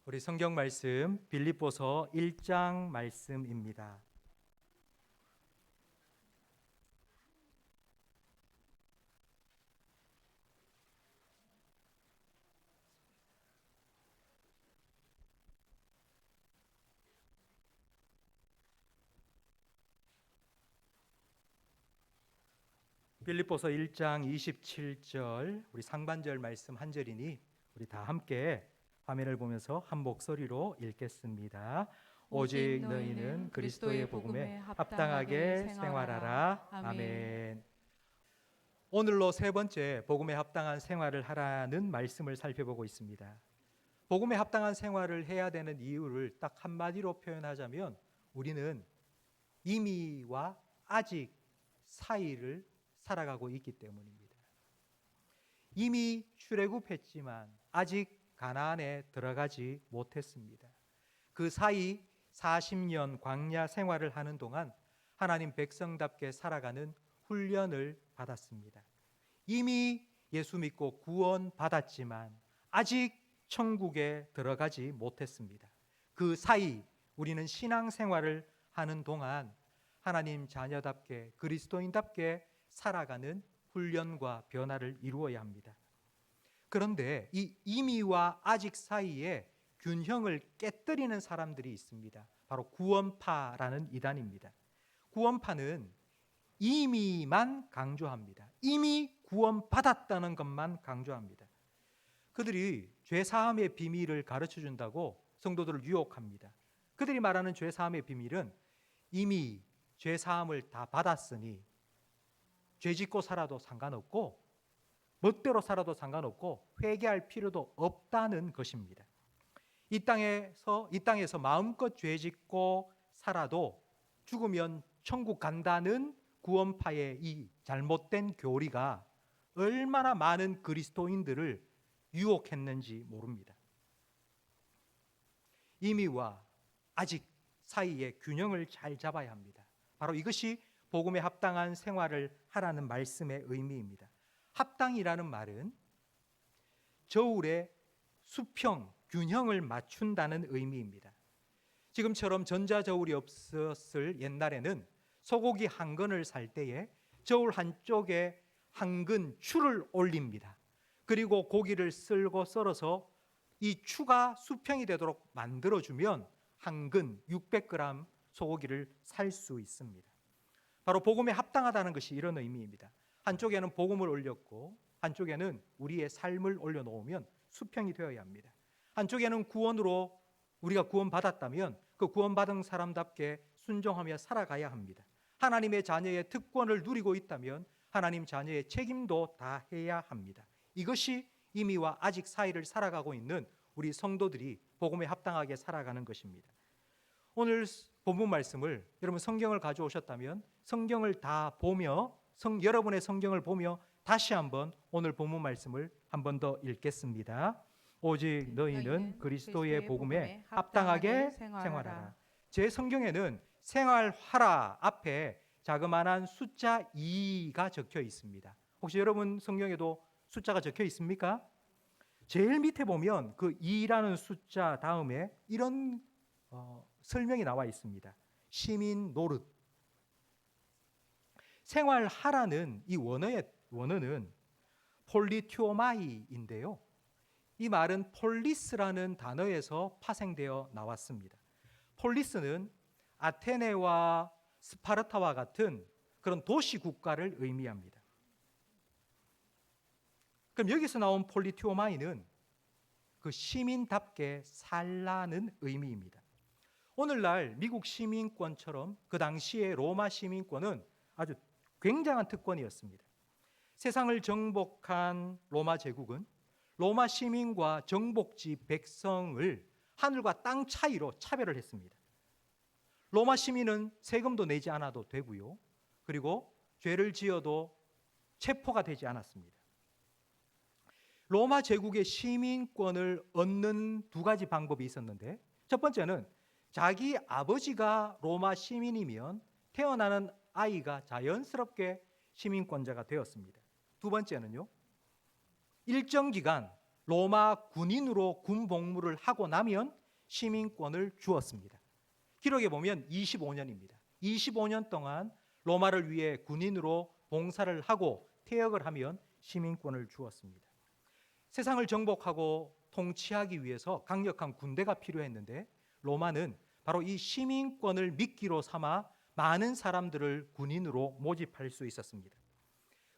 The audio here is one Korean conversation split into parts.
우리 성경 말씀 빌립보서 1장 말씀입니다. 빌립보서 1장 27절 우리 상반절 말씀 한 절이니 우리 다 함께 화면을 보면서 한 목소리로 읽겠습니다. 오직 너희는 그리스도의 복음에 합당하게 생활하라. 아멘. 오늘로 세 번째 복음에 합당한 생활을 하라는 말씀을 살펴보고 있습니다. 복음에 합당한 생활을 해야 되는 이유를 딱 한마디로 표현하자면 우리는 이미와 아직 사이를 살아가고 있기 때문입니다. 이미 출애굽했지만 아직 가나안에 들어가지 못했습니다. 그 사이 40년 광야 생활을 하는 동안 하나님 백성답게 살아가는 훈련을 받았습니다. 이미 예수 믿고 구원받았지만 아직 천국에 들어가지 못했습니다. 그 사이 우리는 신앙생활을 하는 동안 하나님 자녀답게 그리스도인답게 살아가는 훈련과 변화를 이루어야 합니다. 그런데 이 이미와 아직 사이에 균형을 깨뜨리는 사람들이 있습니다. 바로 구원파라는 이단입니다. 구원파는 이미만 강조합니다. 이미 구원받았다는 것만 강조합니다. 그들이 죄사함의 비밀을 가르쳐 준다고 성도들을 유혹합니다. 그들이 말하는 죄사함의 비밀은 이미 죄사함을 다 받았으니 죄 짓고 살아도 상관없고 멋대로 살아도 상관없고 회개할 필요도 없다는 것입니다. 이 땅에서 마음껏 죄 짓고 살아도 죽으면 천국 간다는 구원파의 이 잘못된 교리가 얼마나 많은 그리스도인들을 유혹했는지 모릅니다. 이미와 아직 사이의 균형을 잘 잡아야 합니다. 바로 이것이 복음에 합당한 생활을 하라는 말씀의 의미입니다. 합당이라는 말은 저울의 수평, 균형을 맞춘다는 의미입니다. 지금처럼 전자저울이 없었을 옛날에는 소고기 한 근을 살 때에 저울 한쪽에 한 근 추를 올립니다. 그리고 고기를 쓸고 썰어서 이 추가 수평이 되도록 만들어주면 한 근 600g 소고기를 살 수 있습니다. 바로 복음에 합당하다는 것이 이런 의미입니다. 한쪽에는 복음을 올렸고 한쪽에는 우리의 삶을 올려놓으면 수평이 되어야 합니다. 한쪽에는 구원으로 우리가 구원받았다면 그 구원받은 사람답게 순종하며 살아가야 합니다. 하나님의 자녀의 특권을 누리고 있다면 하나님 자녀의 책임도 다 해야 합니다. 이것이 이미와 아직 사이를 살아가고 있는 우리 성도들이 복음에 합당하게 살아가는 것입니다. 오늘 본문 말씀을 여러분 성경을 가져오셨다면 성경을 다 보며 여러분의 성경을 보며 다시 한번 오늘 본문 말씀을 한 번 더 읽겠습니다. 오직 너희는 그리스도의 복음에 합당하게 생활하라. 제 성경에는 생활하라 앞에 자그마한 숫자 2가 적혀 있습니다. 혹시 여러분 성경에도 숫자가 적혀 있습니까? 제일 밑에 보면 그 2라는 숫자 다음에 이런 설명이 나와 있습니다. 시민 노릇. 생활하라는 이 원어는 폴리티오마이인데요. 이 말은 폴리스라는 단어에서 파생되어 나왔습니다. 폴리스는 아테네와 스파르타와 같은 그런 도시 국가를 의미합니다. 그럼 여기서 나온 폴리티오마이는 그 시민답게 살라는 의미입니다. 오늘날 미국 시민권처럼 그 당시의 로마 시민권은 아주 굉장한 특권이었습니다. 세상을 정복한 로마 제국은 로마 시민과 정복지 백성을 하늘과 땅 차이로 차별을 했습니다. 로마 시민은 세금도 내지 않아도 되고요. 그리고 죄를 지어도 체포가 되지 않았습니다. 로마 제국의 시민권을 얻는 두 가지 방법이 있었는데 첫 번째는 자기 아버지가 로마 시민이면 태어나는 아이가 자연스럽게 시민권자가 되었습니다. 두 번째는요, 일정 기간 로마 군인으로 군 복무를 하고 나면 시민권을 주었습니다. 기록에 보면 25년입니다. 25년 동안 로마를 위해 군인으로 봉사를 하고 퇴역을 하면 시민권을 주었습니다. 세상을 정복하고 통치하기 위해서 강력한 군대가 필요했는데 로마는 바로 이 시민권을 미끼로 삼아 많은 사람들을 군인으로 모집할 수 있었습니다.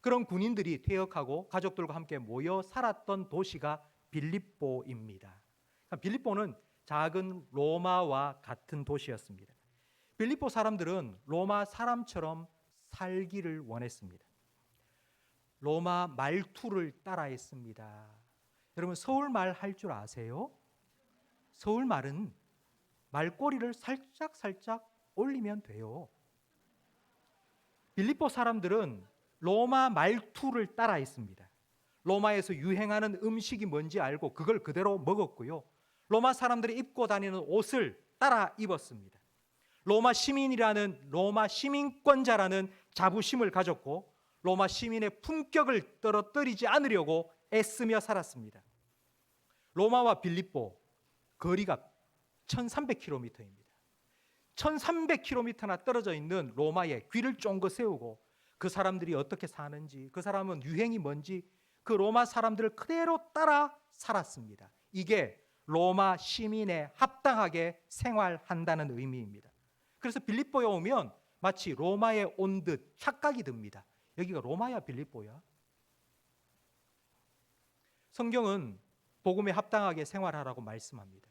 그런 군인들이 퇴역하고 가족들과 함께 모여 살았던 도시가 빌립보입니다. 빌립보는 작은 로마와 같은 도시였습니다. 빌립보 사람들은 로마 사람처럼 살기를 원했습니다. 로마 말투를 따라했습니다. 여러분, 서울말 할 줄 아세요? 서울말은 말꼬리를 살짝 올리면 돼요. 빌립보 사람들은 로마 말투를 따라했습니다. 로마에서 유행하는 음식이 뭔지 알고 그걸 그대로 먹었고요. 로마 사람들이 입고 다니는 옷을 따라 입었습니다. 로마 시민권자라는 자부심을 가졌고 로마 시민의 품격을 떨어뜨리지 않으려고 애쓰며 살았습니다. 로마와 빌립보 거리가 1300km입니다. 1300km나 떨어져 있는 로마에 귀를 쫑긋 세우고 그 사람들이 어떻게 사는지, 그 사람은 유행이 뭔지 그 로마 사람들을 그대로 따라 살았습니다. 이게 로마 시민에 합당하게 생활한다는 의미입니다. 그래서 빌립보에 오면 마치 로마에 온 듯 착각이 듭니다. 여기가 로마야 빌립보야? 성경은 복음에 합당하게 생활하라고 말씀합니다.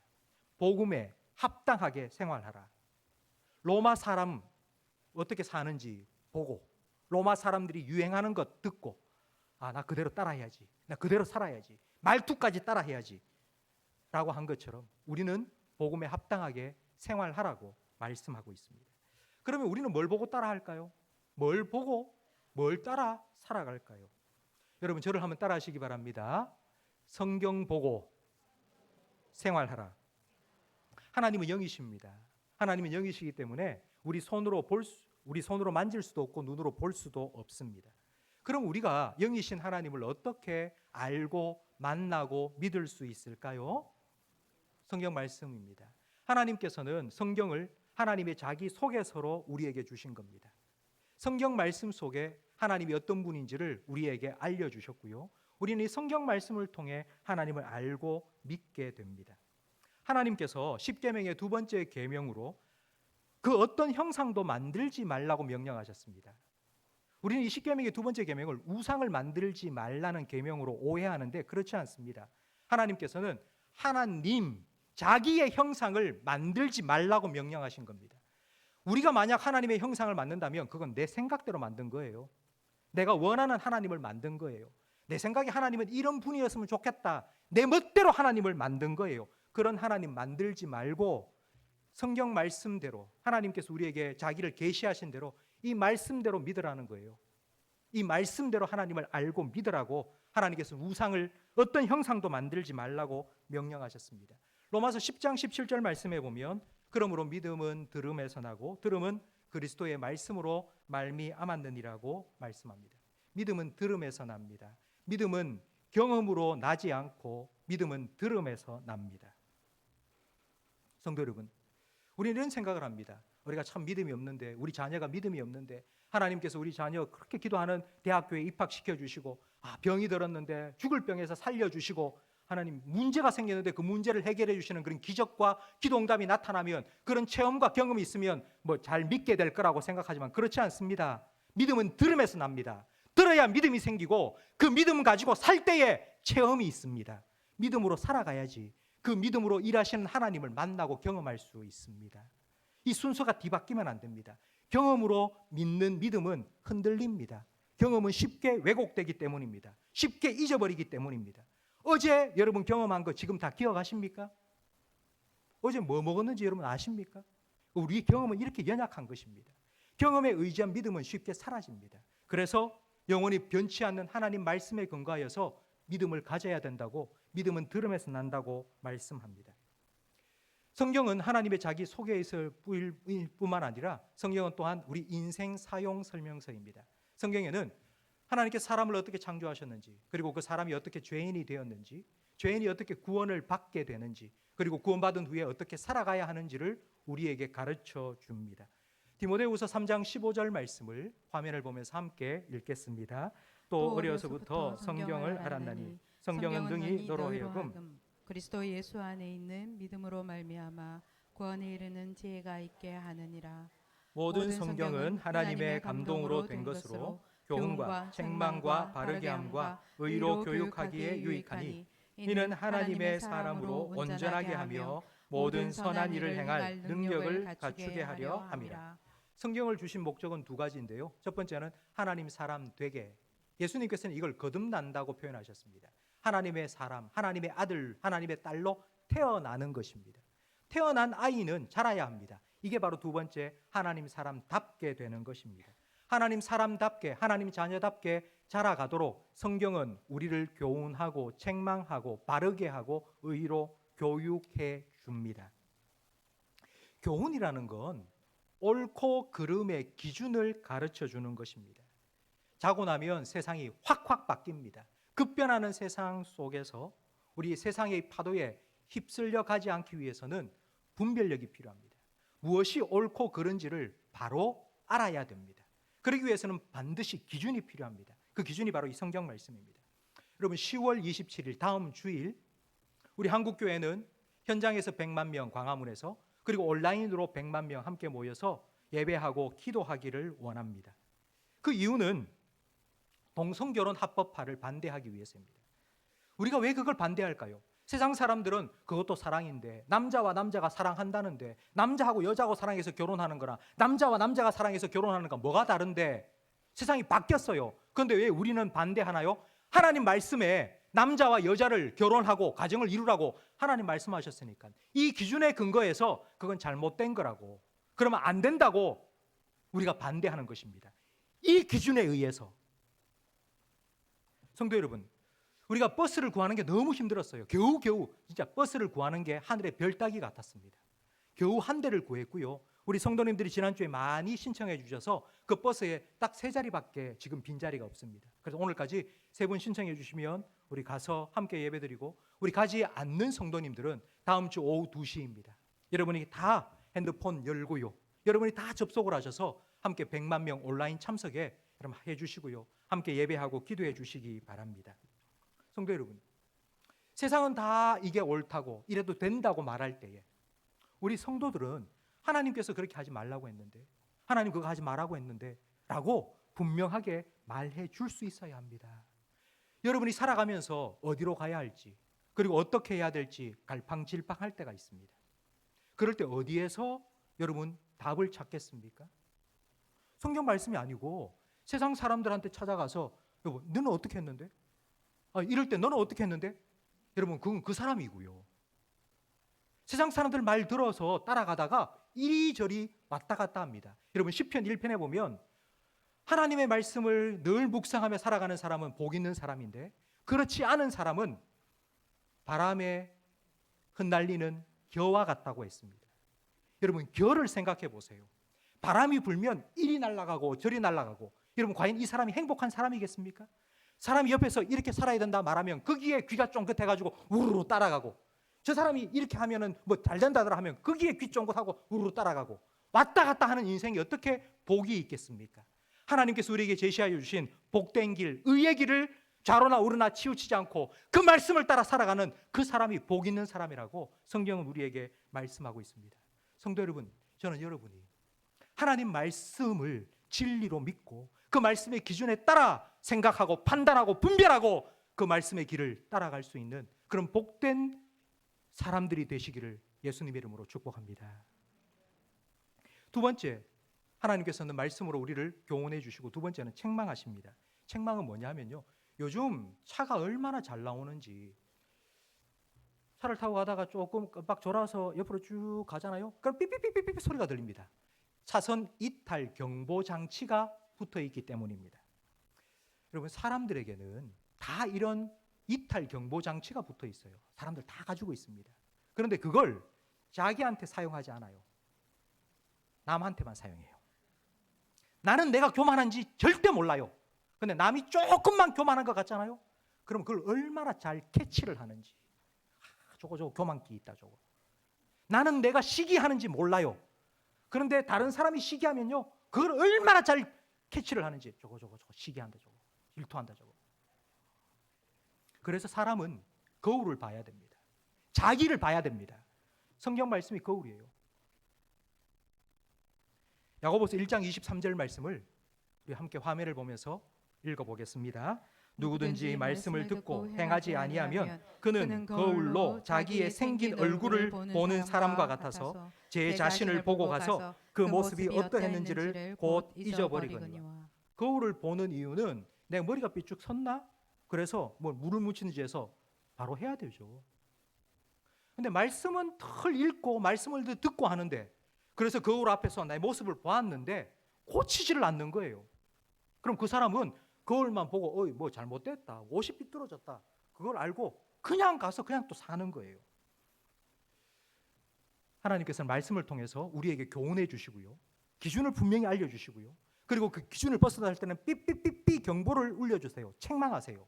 복음에 합당하게 생활하라. 로마 사람 어떻게 사는지 보고 로마 사람들이 유행하는 것 듣고 나 그대로 따라해야지. 나 그대로 살아야지. 말투까지 따라해야지. 라고 한 것처럼 우리는 복음에 합당하게 생활하라고 말씀하고 있습니다. 그러면 우리는 뭘 보고 따라할까요? 뭘 보고 뭘 따라 살아갈까요? 여러분, 저를 한번 따라하시기 바랍니다. 성경 보고 생활하라. 하나님은 영이십니다. 하나님은 영이시기 때문에 우리 손으로 만질 수도 없고 눈으로 볼 수도 없습니다. 그럼 우리가 영이신 하나님을 어떻게 알고 만나고 믿을 수 있을까요? 성경 말씀입니다. 하나님께서는 성경을 하나님의 자기 소개서로 우리에게 주신 겁니다. 성경 말씀 속에 하나님이 어떤 분인지를 우리에게 알려주셨고요. 우리는 이 성경 말씀을 통해 하나님을 알고 믿게 됩니다. 하나님께서 십계명의 두 번째 계명으로 그 어떤 형상도 만들지 말라고 명령하셨습니다. 우리는 이 십계명의 두 번째 계명을 우상을 만들지 말라는 계명으로 오해하는데 그렇지 않습니다. 하나님께서는 하나님 자기의 형상을 만들지 말라고 명령하신 겁니다. 우리가 만약 하나님의 형상을 만든다면 그건 내 생각대로 만든 거예요. 내가 원하는 하나님을 만든 거예요. 내 생각에 하나님은 이런 분이었으면 좋겠다. 내 멋대로 하나님을 만든 거예요. 그런 하나님 만들지 말고 성경 말씀대로 하나님께서 우리에게 자기를 계시하신 대로 이 말씀대로 믿으라는 거예요. 이 말씀대로 하나님을 알고 믿으라고 하나님께서 우상을 어떤 형상도 만들지 말라고 명령하셨습니다. 로마서 10장 17절 말씀에 보면 그러므로 믿음은 들음에서 나고 들음은 그리스도의 말씀으로 말미암았느니라고 말씀합니다. 믿음은 들음에서 납니다. 믿음은 경험으로 나지 않고 믿음은 들음에서 납니다. 성도 여러분, 우리는 이런 생각을 합니다. 우리가 참 믿음이 없는데, 우리 자녀가 믿음이 없는데 하나님께서 우리 자녀 그렇게 기도하는 대학교에 입학시켜 주시고 병이 들었는데 죽을 병에서 살려주시고 하나님 문제가 생겼는데 그 문제를 해결해 주시는 그런 기적과 기도응답이 나타나면 그런 체험과 경험이 있으면 잘 믿게 될 거라고 생각하지만 그렇지 않습니다. 믿음은 들음에서 납니다. 들어야 믿음이 생기고 그 믿음 가지고 살 때에 체험이 있습니다. 믿음으로 살아가야지 그 믿음으로 일하시는 하나님을 만나고 경험할 수 있습니다. 이 순서가 뒤바뀌면 안 됩니다. 경험으로 믿는 믿음은 흔들립니다. 경험은 쉽게 왜곡되기 때문입니다. 쉽게 잊어버리기 때문입니다. 어제 여러분 경험한 거 지금 다 기억하십니까? 어제 뭐 먹었는지 여러분 아십니까? 우리 경험은 이렇게 연약한 것입니다. 경험에 의지한 믿음은 쉽게 사라집니다. 그래서 영원히 변치 않는 하나님 말씀에 근거하여서 믿음을 가져야 된다고, 믿음은 들음에서 난다고 말씀합니다. 성경은 하나님의 자기 소개일 뿐만 아니라 성경은 또한 우리 인생 사용 설명서입니다. 성경에는 하나님께 사람을 어떻게 창조하셨는지, 그리고 그 사람이 어떻게 죄인이 되었는지, 죄인이 어떻게 구원을 받게 되는지, 그리고 구원받은 후에 어떻게 살아가야 하는지를 우리에게 가르쳐 줍니다. 디모데후서 3장 15절 말씀을 화면을 보면서 함께 읽겠습니다. 또 어려서부터 성경을 알았나니 성경은 능히 너로 하여금 그리스도 예수 안에 있는 믿음으로 말미암아 구원에 이르는 지혜가 있게 하느니라. 모든 성경은 하나님의 감동으로 된 것으로 교훈과 책망과 바르게 함과 의로 교육하기에 유익하니 이는 하나님의 사람으로 온전하게 하며 모든 선한 일을 행할 능력을 갖추게 하려 함이라. 성경을 주신 목적은 두 가지인데요. 첫 번째는 하나님 사람 되게, 예수님께서는 이걸 거듭난다고 표현하셨습니다. 하나님의 사람, 하나님의 아들, 하나님의 딸로 태어나는 것입니다. 태어난 아이는 자라야 합니다. 이게 바로 두 번째, 하나님 사람답게 되는 것입니다. 하나님 사람답게, 하나님 자녀답게 자라가도록 성경은 우리를 교훈하고 책망하고 바르게 하고 의로 교육해 줍니다. 교훈이라는 건 옳고 그름의 기준을 가르쳐 주는 것입니다. 자고 나면 세상이 확확 바뀝니다. 급변하는 세상 속에서 우리 세상의 파도에 휩쓸려 가지 않기 위해서는 분별력이 필요합니다. 무엇이 옳고 그른지를 바로 알아야 됩니다. 그러기 위해서는 반드시 기준이 필요합니다. 그 기준이 바로 이 성경 말씀입니다. 여러분, 10월 27일 다음 주일 우리 한국교회는 현장에서 100만 명 광화문에서, 그리고 온라인으로 100만 명 함께 모여서 예배하고 기도하기를 원합니다. 그 이유는 동성결혼 합법화를 반대하기 위해서입니다. 우리가 왜 그걸 반대할까요? 세상 사람들은 그것도 사랑인데, 남자와 남자가 사랑한다는데, 남자하고 여자하고 사랑해서 결혼하는 거나 남자와 남자가 사랑해서 결혼하는 거 뭐가 다른데? 세상이 바뀌었어요. 그런데 왜 우리는 반대하나요? 하나님 말씀에 남자와 여자를 결혼하고 가정을 이루라고 하나님 말씀하셨으니까 이 기준에 근거해서 그건 잘못된 거라고, 그러면 안 된다고 우리가 반대하는 것입니다. 이 기준에 의해서. 성도 여러분, 우리가 버스를 구하는 게 너무 힘들었어요. 겨우겨우 진짜 버스를 구하는 게 하늘의 별 따기 같았습니다. 겨우 한 대를 구했고요. 우리 성도님들이 지난주에 많이 신청해 주셔서 그 버스에 딱 3자리밖에 지금 빈자리가 없습니다. 그래서 오늘까지 3분 신청해 주시면 우리 가서 함께 예배드리고, 우리 가지 않는 성도님들은 다음 주 오후 2시입니다. 여러분이 다 핸드폰 열고요. 여러분이 다 접속을 하셔서 함께 100만 명 온라인 참석에 여러분 해 주시고요. 함께 예배하고 기도해 주시기 바랍니다. 성도 여러분, 세상은 다 이게 옳다고 이래도 된다고 말할 때에 우리 성도들은 하나님께서 그렇게 하지 말라고 했는데, 하나님 그거 하지 말라고 했는데 라고 분명하게 말해 줄 수 있어야 합니다. 여러분이 살아가면서 어디로 가야 할지, 그리고 어떻게 해야 될지 갈팡질팡할 때가 있습니다. 그럴 때 어디에서 여러분 답을 찾겠습니까? 성경 말씀이 아니고 세상 사람들한테 찾아가서 여보, 너는 어떻게 했는데? 이럴 때 너는 어떻게 했는데? 여러분, 그건 그 사람이고요. 세상 사람들 말 들어서 따라가다가 이리저리 왔다 갔다 합니다. 여러분, 시편 1편에 보면 하나님의 말씀을 늘 묵상하며 살아가는 사람은 복 있는 사람인데, 그렇지 않은 사람은 바람에 흩날리는 겨와 같다고 했습니다. 여러분, 겨를 생각해 보세요. 바람이 불면 이리 날아가고 저리 날아가고, 여러분 과연 이 사람이 행복한 사람이겠습니까? 사람이 옆에서 이렇게 살아야 된다 말하면 거기에 귀가 쫑긋해가지고 우르르 따라가고, 저 사람이 이렇게 하면은 뭐 잘 된다더라 하면 거기에 귀 쫑긋하고 우르르 따라가고, 왔다 갔다 하는 인생이 어떻게 복이 있겠습니까? 하나님께서 우리에게 제시하여 주신 복된 길, 의의 길을 좌로나 우로나 치우치지 않고 그 말씀을 따라 살아가는 그 사람이 복 있는 사람이라고 성경은 우리에게 말씀하고 있습니다. 성도 여러분, 저는 여러분이 하나님 말씀을 진리로 믿고 그 말씀의 기준에 따라 생각하고 판단하고 분별하고 그 말씀의 길을 따라갈 수 있는 그런 복된 사람들이 되시기를 예수님의 이름으로 축복합니다. 두 번째, 하나님께서는 말씀으로 우리를 교훈해 주시고, 두 번째는 책망하십니다. 책망은 뭐냐 하면요, 요즘 차가 얼마나 잘 나오는지, 차를 타고 가다가 조금 깜빡 졸아서 옆으로 쭉 가잖아요. 그럼 삐삐삐삐삐 소리가 들립니다. 차선 이탈 경보 장치가 붙어 있기 때문입니다. 여러분, 사람들에게는 다 이런 이탈 경보 장치가 붙어 있어요. 사람들 다 가지고 있습니다. 그런데 그걸 자기한테 사용하지 않아요. 남한테만 사용해요. 나는 내가 교만한지 절대 몰라요. 근데 남이 조금만 교만한 것 같잖아요. 그럼 그걸 얼마나 잘 캐치를 하는지. 저거 교만기 있다 저거. 나는 내가 시기하는지 몰라요. 그런데 다른 사람이 시기하면요, 그걸 얼마나 잘 캐치를 하는지. 저거 시기한다 저거. 질투한다 저거. 그래서 사람은 거울을 봐야 됩니다. 자기를 봐야 됩니다. 성경 말씀이 거울이에요. 야고보서 1장 23절 말씀을 우리 함께 화면을 보면서 읽어보겠습니다. 누구든지 말씀을 듣고 행하지 아니하면 그는 거울로 자기의 생긴 얼굴을 보는 사람과 같아서 제 자신을 보고 가서 그 모습이 어떠했는지를 곧 잊어버리거니와. 거울을 보는 이유는 내 머리가 삐쭉 섰나? 그래서 뭐 물을 묻히는지 해서 바로 해야 되죠. 근데 말씀은 덜 읽고 말씀을 듣고 하는데, 그래서 거울 앞에서 나의 모습을 보았는데 고치지를 않는 거예요. 그럼 그 사람은 거울만 보고 뭐 잘못됐다, 옷이 삐뚤어졌다, 그걸 알고 그냥 가서 그냥 또 사는 거예요. 하나님께서는 말씀을 통해서 우리에게 교훈해 주시고요, 기준을 분명히 알려주시고요, 그리고 그 기준을 벗어날 때는 삐삐삐삐 경보를 울려주세요. 책망하세요.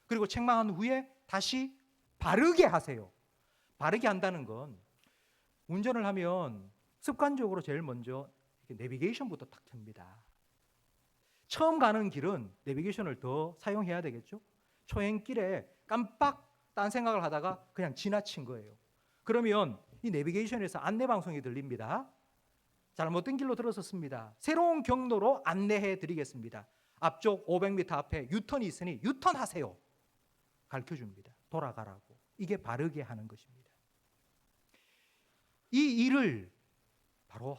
그리고 책망한 후에 다시 바르게 하세요. 바르게 한다는 건, 운전을 하면 습관적으로 제일 먼저 내비게이션부터 탁 켭니다. 처음 가는 길은 내비게이션을 더 사용해야 되겠죠. 초행길에 깜빡 딴 생각을 하다가 그냥 지나친 거예요. 그러면 이 내비게이션에서 안내방송이 들립니다. 잘못된 길로 들어섰습니다. 새로운 경로로 안내해 드리겠습니다. 앞쪽 500m 앞에 유턴이 있으니 유턴하세요. 가르쳐줍니다. 돌아가라고. 이게 바르게 하는 것입니다. 이 일을 바로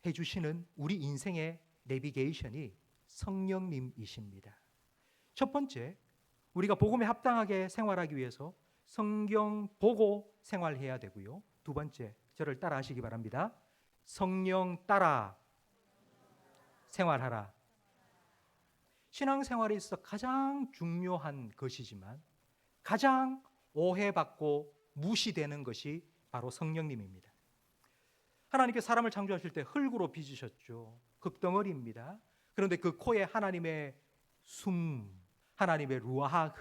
해주시는 우리 인생의 내비게이션이 성령님이십니다. 첫 번째, 우리가 복음에 합당하게 생활하기 위해서 성경 보고 생활해야 되고요. 두 번째, 저를 따라 하시기 바랍니다. 성령 따라 생활하라. 신앙생활에 있어서 가장 중요한 것이지만 가장 오해받고 무시되는 것이 바로 성령님입니다. 하나님께 사람을 창조하실 때 흙으로 빚으셨죠. 흙덩어리입니다. 그런데 그 코에 하나님의 숨, 하나님의 루아하,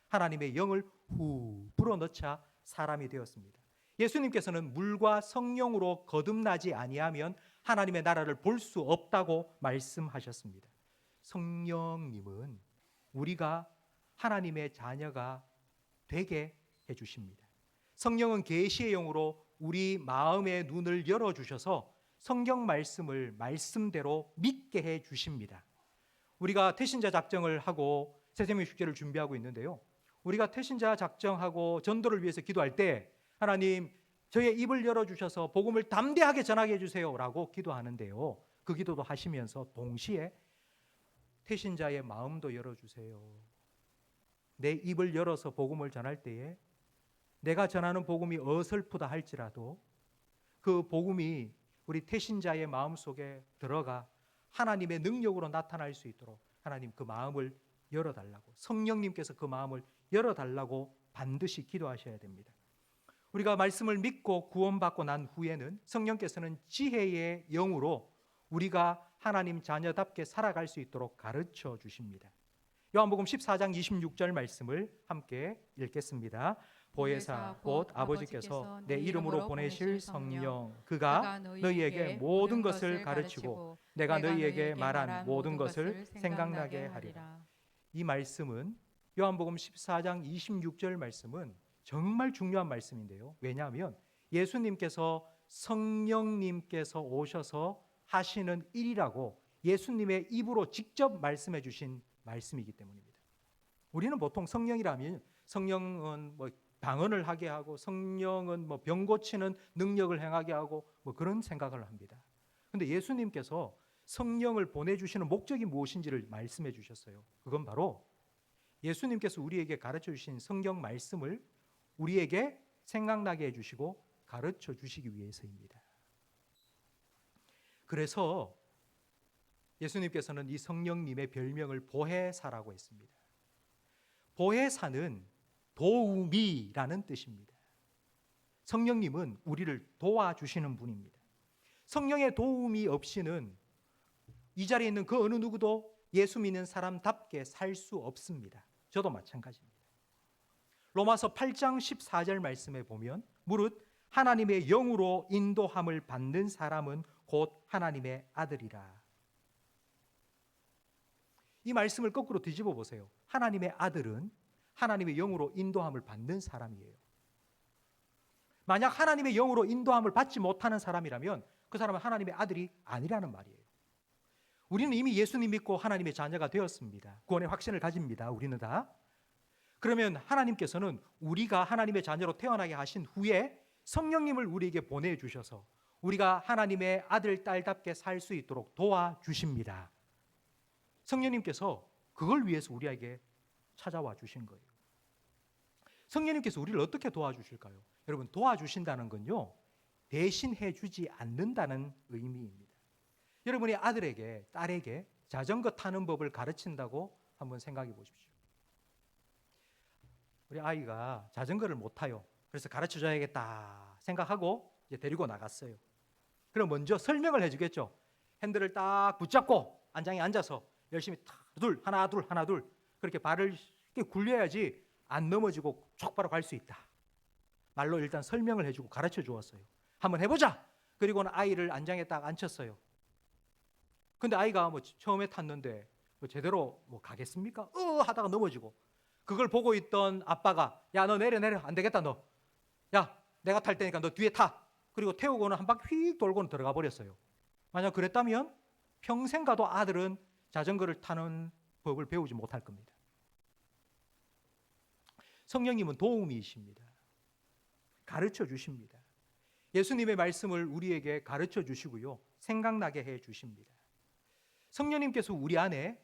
하나님의 영을 후 불어넣자 사람이 되었습니다. 예수님께서는 물과 성령으로 거듭나지 아니하면 하나님의 나라를 볼 수 없다고 말씀하셨습니다. 성령님은 우리가 하나님의 자녀가 되게 해주십니다. 성령은 계시의 영으로 우리 마음의 눈을 열어주셔서 성경 말씀을 말씀대로 믿게 해주십니다. 우리가 태신자 작정을 하고 새생명 축제를 준비하고 있는데요, 우리가 태신자 작정하고 전도를 위해서 기도할 때 하나님, 저의 입을 열어주셔서 복음을 담대하게 전하게 해주세요 라고 기도하는데요, 그 기도도 하시면서 동시에 태신자의 마음도 열어주세요. 내 입을 열어서 복음을 전할 때에 내가 전하는 복음이 어설프다 할지라도 그 복음이 우리 태신자의 마음속에 들어가 하나님의 능력으로 나타날 수 있도록 하나님 그 마음을 열어달라고, 성령님께서 그 마음을 열어달라고 반드시 기도하셔야 됩니다. 우리가 말씀을 믿고 구원받고 난 후에는 성령께서는 지혜의 영으로 우리가 하나님 자녀답게 살아갈 수 있도록 가르쳐 주십니다. 요한복음 14장 26절 말씀을 함께 읽겠습니다. 보혜사 곧 아버지께서 내 이름으로 보내실 성령, 그가 너희에게 모든 것을 가르치고 내가 너희에게 말한 모든 것을 생각나게 하리라. 이 말씀은, 요한복음 14장 26절 말씀은 정말 중요한 말씀인데요, 왜냐하면 예수님께서 성령님께서 오셔서 하시는 일이라고 예수님의 입으로 직접 말씀해 주신 말씀이기 때문입니다. 우리는 보통 성령이라면 성령은 뭐 방언을 하게 하고 성령은 뭐 병 고치는 능력을 행하게 하고 뭐 그런 생각을 합니다. 그런데 예수님께서 성령을 보내주시는 목적이 무엇인지를 말씀해 주셨어요. 그건 바로 예수님께서 우리에게 가르쳐 주신 성경 말씀을 우리에게 생각나게 해주시고 가르쳐 주시기 위해서입니다. 그래서 예수님께서는 이 성령님의 별명을 보혜사라고 했습니다. 보혜사는 도우미라는 뜻입니다. 성령님은 우리를 도와주시는 분입니다. 성령의 도움이 없이는 이 자리에 있는 그 어느 누구도 예수 믿는 사람답게 살 수 없습니다. 저도 마찬가지입니다. 로마서 8장 14절 말씀에 보면 무릇 하나님의 영으로 인도함을 받는 사람은 곧 하나님의 아들이라. 이 말씀을 거꾸로 뒤집어 보세요. 하나님의 아들은 하나님의 영으로 인도함을 받는 사람이에요. 만약 하나님의 영으로 인도함을 받지 못하는 사람이라면 그 사람은 하나님의 아들이 아니라는 말이에요. 우리는 이미 예수님 믿고 하나님의 자녀가 되었습니다. 구원의 확신을 가집니다. 우리는 다. 그러면 하나님께서는 우리가 하나님의 자녀로 태어나게 하신 후에 성령님을 우리에게 보내주셔서 우리가 하나님의 아들, 딸답게 살 수 있도록 도와주십니다. 성령님께서 그걸 위해서 우리에게 찾아와 주신 거예요. 성령님께서 우리를 어떻게 도와주실까요? 여러분, 도와주신다는 건요, 대신해 주지 않는다는 의미입니다. 여러분이 아들에게, 딸에게 자전거 타는 법을 가르친다고 한번 생각해 보십시오. 우리 아이가 자전거를 못 타요. 그래서 가르쳐 줘야겠다 생각하고 이제 데리고 나갔어요. 그럼 먼저 설명을 해주겠죠. 핸들을 딱 붙잡고 안장에 앉아서 열심히 하나 둘 그렇게 발을 이렇게 굴려야지 안 넘어지고 촉바로 갈 수 있다. 말로 일단 설명을 해주고 가르쳐 주었어요. 한번 해보자. 그리고는 아이를 안장에 딱 앉혔어요. 근데 아이가 처음에 탔는데 제대로 가겠습니까? 하다가 넘어지고, 그걸 보고 있던 아빠가 야, 너 내려 안 되겠다 너. 야, 내가 탈 테니까 너 뒤에 타. 그리고 태우고는 한 바퀴 휙 돌고는 들어가 버렸어요. 만약 그랬다면 평생 가도 아들은 자전거를 타는 법을 배우지 못할 겁니다. 성령님은 도우미이십니다. 가르쳐 주십니다. 예수님의 말씀을 우리에게 가르쳐 주시고요, 생각나게 해 주십니다. 성령님께서 우리 안에,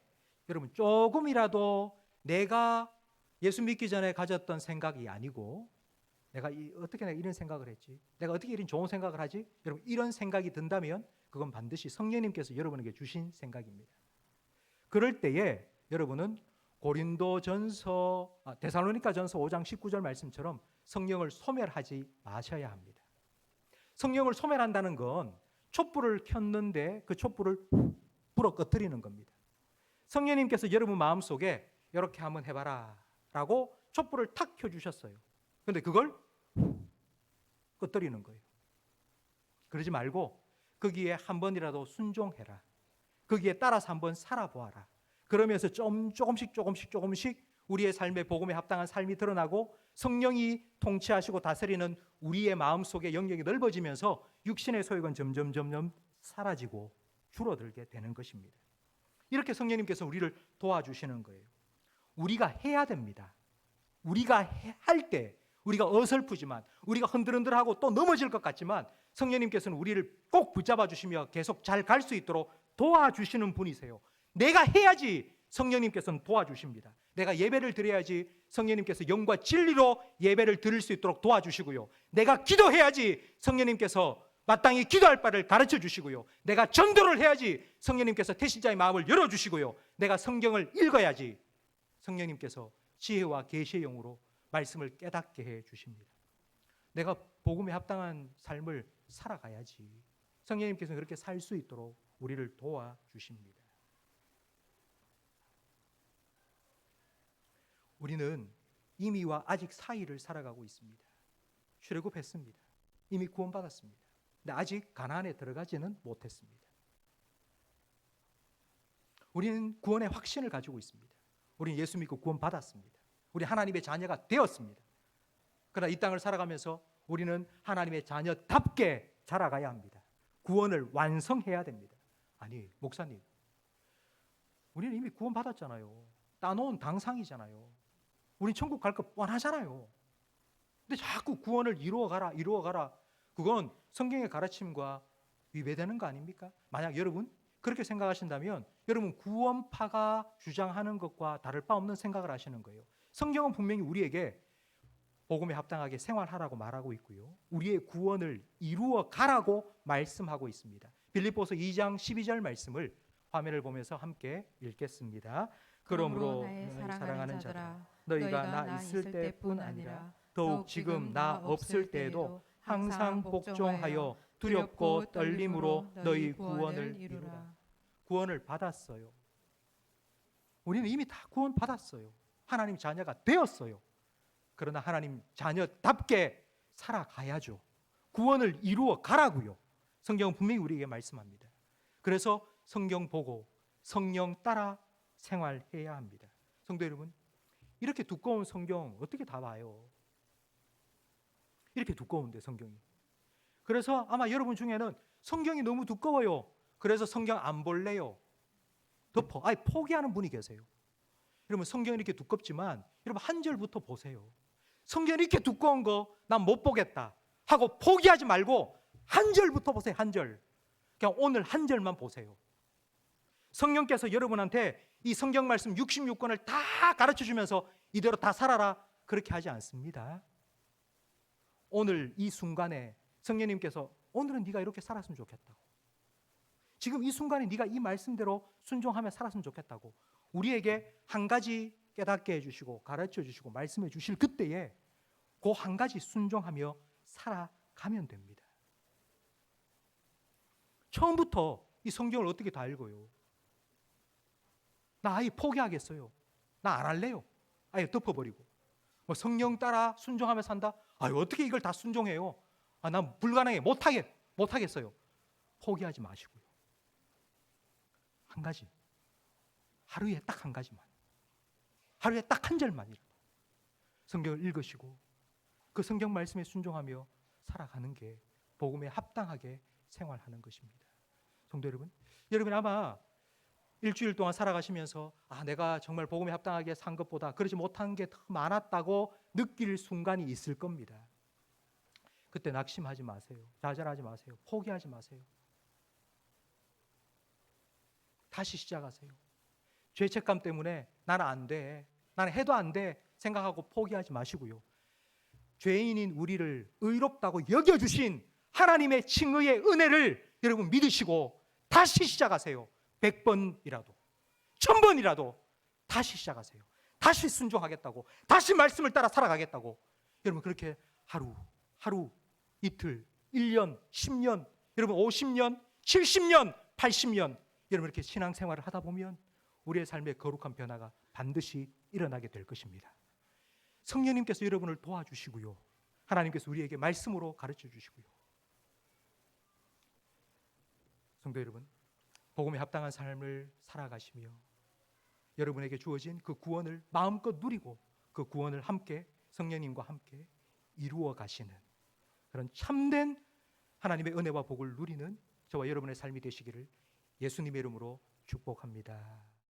여러분, 조금이라도 내가 예수 믿기 전에 가졌던 생각이 아니고 내가 어떻게 이런 생각을 했지? 내가 어떻게 이런 좋은 생각을 하지? 여러분, 이런 생각이 든다면 그건 반드시 성령님께서 여러분에게 주신 생각입니다. 그럴 때에 여러분은 데살로니가전서 5장 19절 말씀처럼 성령을 소멸하지 마셔야 합니다. 성령을 소멸한다는 건 촛불을 켰는데 그 촛불을 불어 꺼뜨리는 겁니다. 성령님께서 여러분 마음속에 이렇게 한번 해봐라 라고 촛불을 탁 켜주셨어요. 그런데 그걸 꺼뜨리는 거예요. 그러지 말고 거기에 한 번이라도 순종해라. 거기에 따라서 한번 살아보아라. 그러면서 조금씩 우리의 삶에 복음에 합당한 삶이 드러나고 성령이 통치하시고 다스리는 우리의 마음속의 영역이 넓어지면서 육신의 소욕은 점점 사라지고 줄어들게 되는 것입니다. 이렇게 성령님께서 우리를 도와주시는 거예요. 우리가 해야 됩니다. 우리가 할 때 우리가 어설프지만, 우리가 흔들흔들하고 또 넘어질 것 같지만 성령님께서는 우리를 꼭 붙잡아 주시며 계속 잘 갈 수 있도록 도와주시는 분이세요. 내가 해야지 성령님께서는 도와주십니다. 내가 예배를 드려야지 성령님께서 영과 진리로 예배를 드릴 수 있도록 도와주시고요. 내가 기도해야지 성령님께서 마땅히 기도할 바를 가르쳐 주시고요. 내가 전도를 해야지 성령님께서 태신자의 마음을 열어주시고요. 내가 성경을 읽어야지 성령님께서 지혜와 계시의 영으로 말씀을 깨닫게 해 주십니다. 내가 복음에 합당한 삶을 살아가야지 성령님께서 그렇게 살 수 있도록 우리를 도와주십니다. 우리는 이미와 아직 사이를 살아가고 있습니다. 출애굽했습니다. 이미 구원받았습니다. 근데 아직 가나안에 들어가지는 못했습니다. 우리는 구원의 확신을 가지고 있습니다. 우리는 예수 믿고 구원받았습니다. 우리 하나님의 자녀가 되었습니다. 그러나 이 땅을 살아가면서 우리는 하나님의 자녀답게 자라가야 합니다. 구원을 완성해야 됩니다. 아니, 목사님, 우리는 이미 구원받았잖아요. 따놓은 당상이잖아요. 우린 천국 갈 거 뻔하잖아요. 근데 자꾸 구원을 이루어가라. 그건 성경의 가르침과 위배되는 거 아닙니까? 만약 여러분 그렇게 생각하신다면 여러분 구원파가 주장하는 것과 다를 바 없는 생각을 하시는 거예요. 성경은 분명히 우리에게 복음에 합당하게 생활하라고 말하고 있고요, 우리의 구원을 이루어 가라고 말씀하고 있습니다. 빌립보서 2장 12절 말씀을 화면을 보면서 함께 읽겠습니다. 그러므로 나의 사랑하는 자들아, 너희가 나 있을 때뿐 아니라 더욱 지금 나 없을 때에도 항상 복종하여 두렵고 떨림으로 너희 구원을 이루라. 구원을 받았어요. 우리는 이미 다 구원 받았어요. 하나님 자녀가 되었어요. 그러나 하나님 자녀답게 살아가야죠. 구원을 이루어 가라고요. 성경은 분명히 우리에게 말씀합니다. 그래서 성경 보고 성령 따라 생활해야 합니다. 성도 여러분, 이렇게 두꺼운 성경 어떻게 다 봐요? 이렇게 두꺼운데 성경이. 그래서 아마 여러분 중에는 성경이 너무 두꺼워요. 그래서 성경 안 볼래요. 덮어. 아예 포기하는 분이 계세요. 여러분 성경이 이렇게 두껍지만 여러분 한 절부터 보세요. 성경이 이렇게 두꺼운 거 난 못 보겠다 하고 포기하지 말고 한 절부터 보세요. 한 절. 그냥 오늘 한 절만 보세요. 성령께서 여러분한테 이 성경 말씀 66권을 다 가르쳐 주면서 이대로 다 살아라 그렇게 하지 않습니다. 오늘 이 순간에 성령님께서 오늘은 네가 이렇게 살았으면 좋겠다고, 지금 이 순간에 네가 이 말씀대로 순종하며 살았으면 좋겠다고 우리에게 한 가지 깨닫게 해주시고 가르쳐 주시고 말씀해 주실 그때에 그 한 가지 순종하며 살아가면 됩니다. 처음부터 이 성경을 어떻게 다 읽어요? 나 아예 포기하겠어요. 나 안 할래요. 아예 덮어버리고 뭐 성령 따라 순종하며 산다? 어떻게 이걸 다 순종해요? 난 불가능해. 못하겠어요. 포기하지 마시고요. 한 가지, 하루에 딱 한 가지만, 하루에 딱 한 절만이라도 성경을 읽으시고 그 성경 말씀에 순종하며 살아가는 게 복음에 합당하게 생활하는 것입니다. 성도 여러분, 여러분 아마 일주일 동안 살아가시면서 내가 정말 복음에 합당하게 산 것보다 그러지 못한 게 더 많았다고 느낄 순간이 있을 겁니다. 그때 낙심하지 마세요. 좌절하지 마세요. 포기하지 마세요. 다시 시작하세요. 죄책감 때문에 나는 안 돼, 나는 해도 안 돼 생각하고 포기하지 마시고요. 죄인인 우리를 의롭다고 여겨주신 하나님의 칭의의 은혜를 여러분 믿으시고 다시 시작하세요. 100번이라도 1000번이라도 다시 시작하세요. 다시 순종하겠다고, 다시 말씀을 따라 살아가겠다고. 여러분 그렇게 하루 이틀 1년 10년 여러분 50년 70년 80년 여러분 이렇게 신앙생활을 하다 보면 우리의 삶의 거룩한 변화가 반드시 일어나게 될 것입니다. 성령님께서 여러분을 도와주시고요. 하나님께서 우리에게 말씀으로 가르쳐 주시고요. 성도 여러분, 복음에 합당한 삶을 살아가시며 여러분에게 주어진 그 구원을 마음껏 누리고 그 구원을 함께 성령님과 함께 이루어 가시는 그런 참된 하나님의 은혜와 복을 누리는 저와 여러분의 삶이 되시기를 예수님의 이름으로 축복합니다.